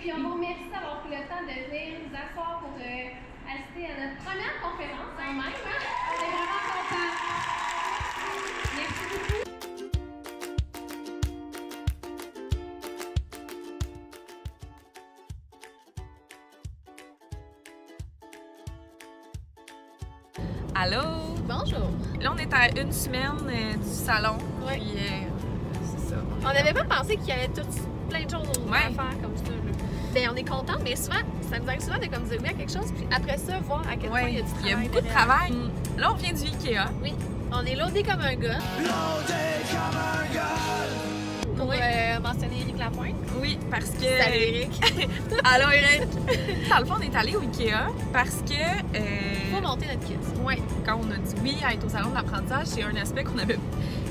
Puis on vous remercie d'avoir pris le temps de venir vous asseoir pour assister à notre première conférence en même. Hein? On est vraiment contents. Merci beaucoup. Allô? Bonjour! Là, on est à une semaine du salon. Ouais. Puis, c'est ça. On n'avait pas pensé qu'il y avait plein de choses à faire comme ça. Là. Ben, on est content, mais souvent, ça nous arrive souvent de comme dire oui à quelque chose, puis après ça, voir à quel point il y a du travail. Il y a beaucoup de travail. Là, on vient du Ikea. Oui, on est loadé comme un gars. Loadé comme un gars! Pour mentionner Éric Lapointe. Oui, parce que... Salut Éric! Allô, Éric! Dans le fond, on est allé au Ikea parce que... Faut monter notre kit. Oui, quand on a dit oui à être au salon de l'apprentissage, c'est un aspect qu'on n'avait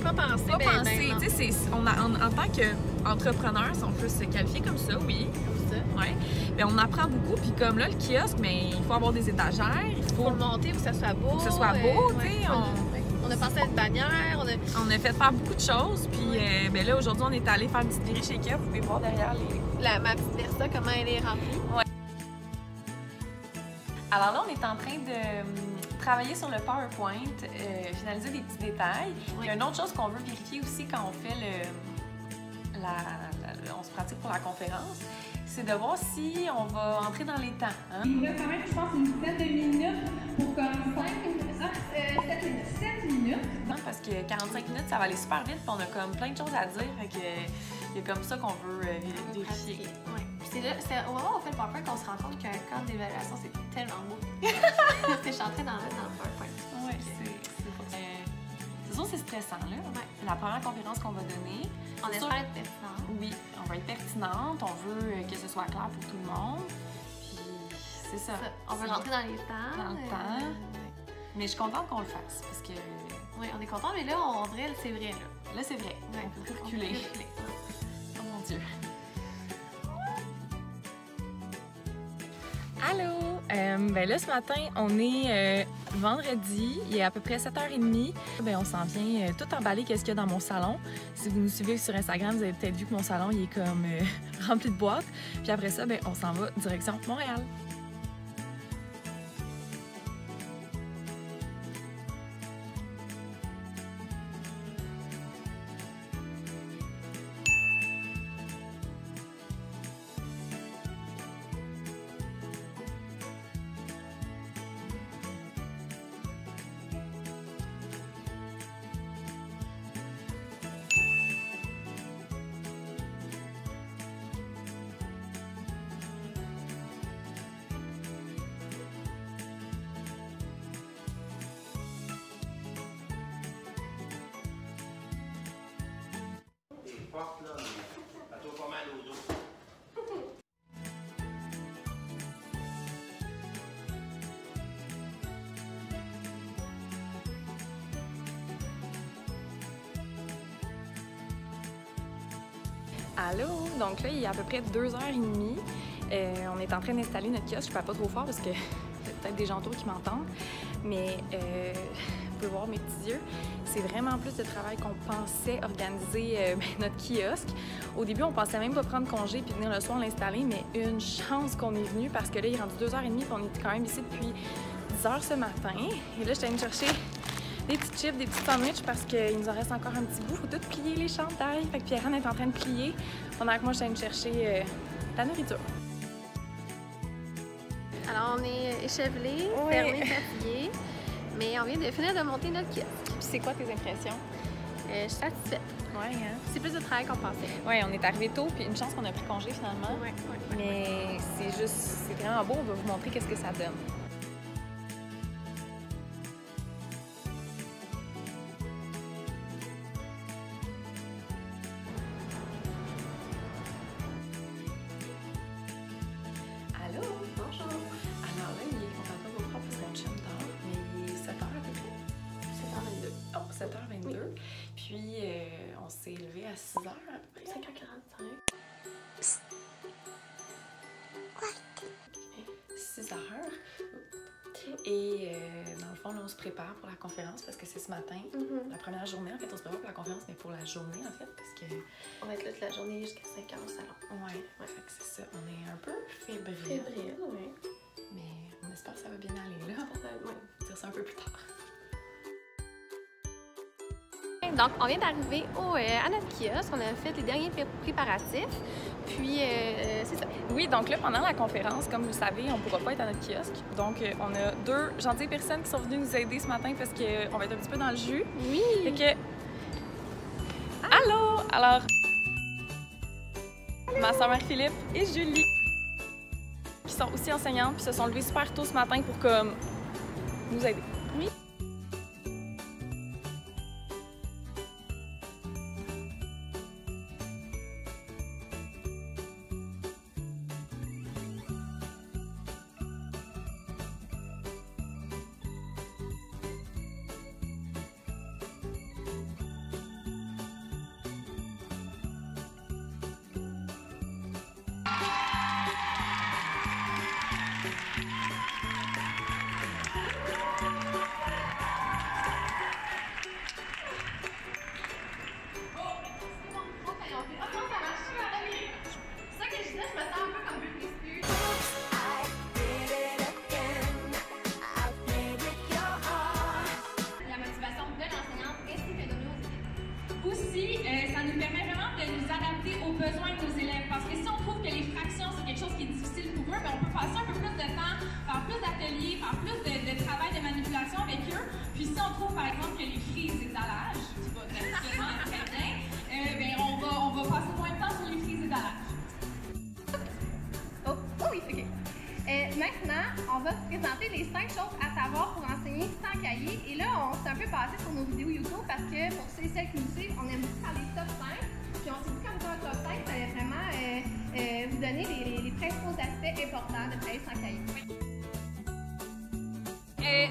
Pas pensé. pas pensé. Tu sais, en tant qu'entrepreneur, si on peut se qualifier comme ça, oui. Comme ça. Ouais. Mais on apprend beaucoup. Puis comme là, le kiosque, mais il faut avoir des étagères. Il Faut faut le monter, faut que ça soit beau. que ce soit beau, tu sais. On a pensé à une bannière. On a fait faire beaucoup de choses. Puis ben là, aujourd'hui, on est allé faire une petite virée chez Ikea. Vous pouvez voir derrière les... Ma petite Versa, comment elle est remplie. Ouais. Alors là, on est en train de travailler sur le PowerPoint, finaliser des petits détails. Oui. Il y a une autre chose qu'on veut vérifier aussi quand on fait on se pratique pour la conférence, c'est de voir si on va entrer dans les temps. Hein? Il reste quand même, je pense, une dizaine de minutes pour comme 7 minutes. Non, parce que 45 minutes, ça va aller super vite, puis on a comme plein de choses à dire. Fait que il y a comme ça qu'on veut vérifier. Ouais. C'est au moment où on fait le PowerPoint qu'on se rend compte qu'un cadre d'évaluation, c'est tellement beau. Je suis en train d'en mettre dans le PowerPoint. Oui, c'est sûr, c'est stressant, là. Ouais. C'est la première conférence qu'on va donner. On C'est espère sûr- être pertinent. Oui, on va être pertinente, on veut que ce soit clair pour tout le monde. Puis c'est ça. On veut rentrer dans les temps. Dans le temps. Mais je suis contente qu'on le fasse parce que Oui, on est content, mais là, on dirait c'est vrai. là, c'est vrai. Ouais. On peut plus reculer. Oh mon Dieu. Allô! Ben là, ce matin, on est vendredi, il est à peu près 7h30. Ben, on s'en vient tout emballer qu'est-ce qu'il y a dans mon salon. Si vous nous suivez sur Instagram, vous avez peut-être vu que mon salon il est comme rempli de boîtes. Puis après ça, ben, on s'en va direction Montréal. Forte, là, mais ça tourne pas mal au dos. Allô? Donc là, il est à peu près 2h30. On est en train d'installer notre kiosque. Je ne parle pas trop fort parce que c'est peut-être des gens autour qui m'entendent. Mais vous pouvez voir mes petits yeux. C'est vraiment plus de travail qu'on pensait organiser notre kiosque. Au début, on pensait même pas prendre congé puis venir le soir l'installer, mais une chance qu'on est venu parce que là, il est rendu 2h30 et on est quand même ici depuis 10h ce matin. Et là, je suis allée me chercher des petits chips, des petits sandwichs parce qu'il nous en reste encore un petit bout. Il faut tout plier les chandails. Fait que Pierre-Anne est en train de plier pendant que moi, je suis allée me chercher la nourriture. Alors, on est échevelés, Oui. fermés, fatigués, mais on vient de finir de monter notre kiosque. Puis c'est quoi tes impressions? Je suis satisfaite. Ouais, hein? C'est plus de travail qu'on pensait. Ouais, on est arrivé tôt, puis une chance qu'on a pris congé finalement. Ouais. Mais c'est vraiment beau. On va vous montrer qu'est-ce que ça donne. Allô? Bonjour. Alors là, on va pas vous prendre parce qu'on chum dort, mais il est 7h à peu près. 7h22. Oh, 7h22. Oui. Puis on s'est levé à 6h à peu près. 5h45. 6h. Et dans le fond, là, on se prépare pour la conférence parce que c'est ce matin. La première journée, en fait, on se prépare pour la conférence, mais pour la journée, en fait, parce que... On va être là toute la journée jusqu'à 5h au salon. Ouais, fait que c'est ça. On est un peu fébrile. Fébrile, oui. Mais on espère que ça va bien aller là. Ouais. On va dire ça un peu plus tard. Donc, on vient d'arriver à notre kiosque. On a fait les derniers préparatifs. Puis, c'est ça. Oui, donc là, pendant la conférence, comme vous le savez, on ne pourra pas être à notre kiosque. Donc, on a 2 gentilles personnes qui sont venues nous aider ce matin parce qu'on va être un petit peu dans le jus. Oui! Fait que... Allô! Alors, ma soeur Marie-Philippe et Julie, qui sont aussi enseignantes, puis se sont levées super tôt ce matin pour comme nous aider. Oui. Ça nous permet vraiment de nous adapter aux besoins de nos élèves. Parce que si on trouve que les fractions, c'est quelque chose qui est difficile pour eux, bien, on peut passer un peu plus de temps, faire plus d'ateliers, faire plus de travail de manipulation avec eux. Puis si on trouve, par exemple, que les frises des allages, tu vas directement très bien, bien, on va passer moins de temps sur les frises des allages. Oh oui, OK. Maintenant, on va présenter les 5 choses à savoir pour enseigner sans cahier. Et là, on s'est un peu passé sur nos vidéos YouTube parce que pour ceux et celles qui nous suivent, on aime beaucoup faire les top 5. Puis on s'est dit, comme ça, un top 5, ça allait vraiment vous donner les principaux aspects importants de travailler sans cahier.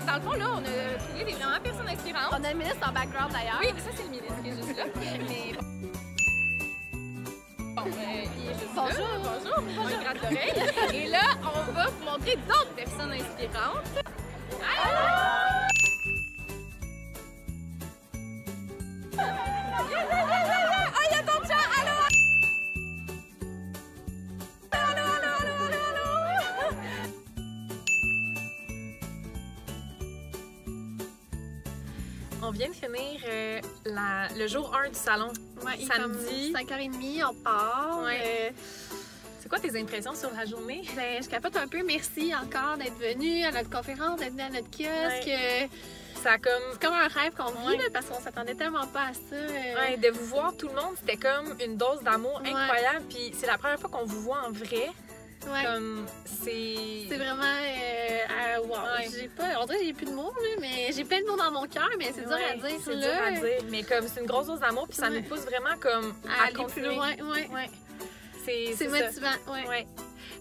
Dans le fond, là, on a trouvé des vraiment personnes inspirantes. On a le ministre en background d'ailleurs. Oui, ça, c'est le ministre qui est juste là. Mais... Bon, il est juste Bonjour. là. Bonjour. On lui gratte l'oreille. Et là, on va vous montrer d'autres personnes inspirantes. Allô! Ah, il y a ton chat! Allô! Allô, allô, allô, allô, allô! On vient de finir le jour 1 du salon. Ouais, il est samedi. comme 5h30, on part. Ouais. C'est quoi tes impressions sur la journée? Ben, je capote un peu. Merci encore d'être venu à notre conférence, d'être venu à notre kiosque. Ça a comme... C'est comme un rêve qu'on vit, Ouais. là, parce qu'on s'attendait tellement pas à ça. Ouais, de vous voir tout le monde, c'était comme une dose d'amour Ouais. incroyable. Puis c'est la première fois qu'on vous voit en vrai. Ouais. Comme c'est... C'est vraiment... wow. Ouais. J'ai pas... On dirait que j'ai plus de mots, là, mais j'ai plein de mots dans mon cœur, mais c'est dur à Ouais, dire. c'est là. dur à dire. Mais comme c'est une grosse dose d'amour, puis ça Ouais. nous pousse vraiment comme À à aller continuer. plus loin. Ouais. Ouais. C'est ça. motivant. Ouais. Ouais.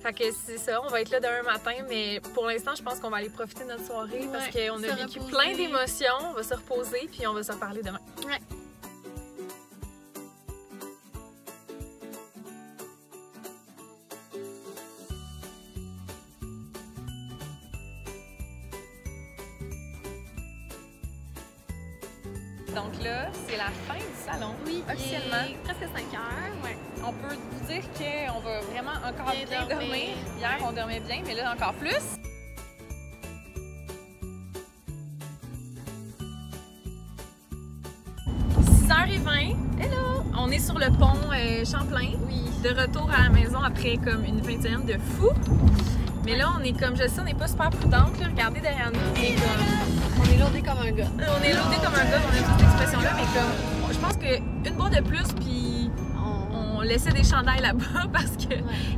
Fait que c'est ça, on va être là demain matin, mais pour l'instant, je pense qu'on va aller profiter de notre soirée Ouais, parce qu'on a se vécu reposer. plein d'émotions. On va se reposer, puis on va se reparler demain. Ouais. Donc là, c'est la fin du salon. Oui, officiellement. il est presque 5 heures. Ouais. On peut vous dire qu'on va vraiment encore Bien bien dormir. dormir. Hier, on dormait bien, mais là, encore plus. – 6h20. Hello! On est sur le pont Champlain. Oui. De retour à la maison après comme une fin de semaine de fou. Mais là, on est comme, je sais, on n'est pas super prudente. Là. Regardez derrière nous. On est comme... On est lourdé comme un gars. On est lourdé comme un gars, on a toute cette expression-là, mais comme, je pense qu'une boîte de plus, puis on laissait des chandails là-bas parce que,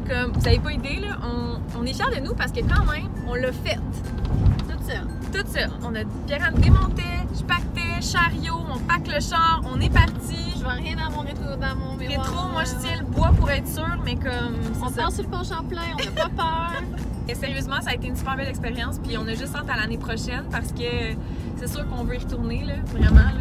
comme, vous n'avez pas idée, là, on est fiers de nous parce que quand même, on l'a fait. Tout ça. Tout ça. On a Pierre-Anne démontait, je pactais, chariot, on pack le char, on est parti. Je vois rien dans mon miroir. Rétro, moi je tiens le bois pour être sûre, mais comme, On c'est ça. part sur le pont Champlain, on n'a pas peur. Et sérieusement, ça a été une super belle expérience, puis on a juste hâte à l'année prochaine parce que c'est sûr qu'on veut y retourner, là, vraiment. Là,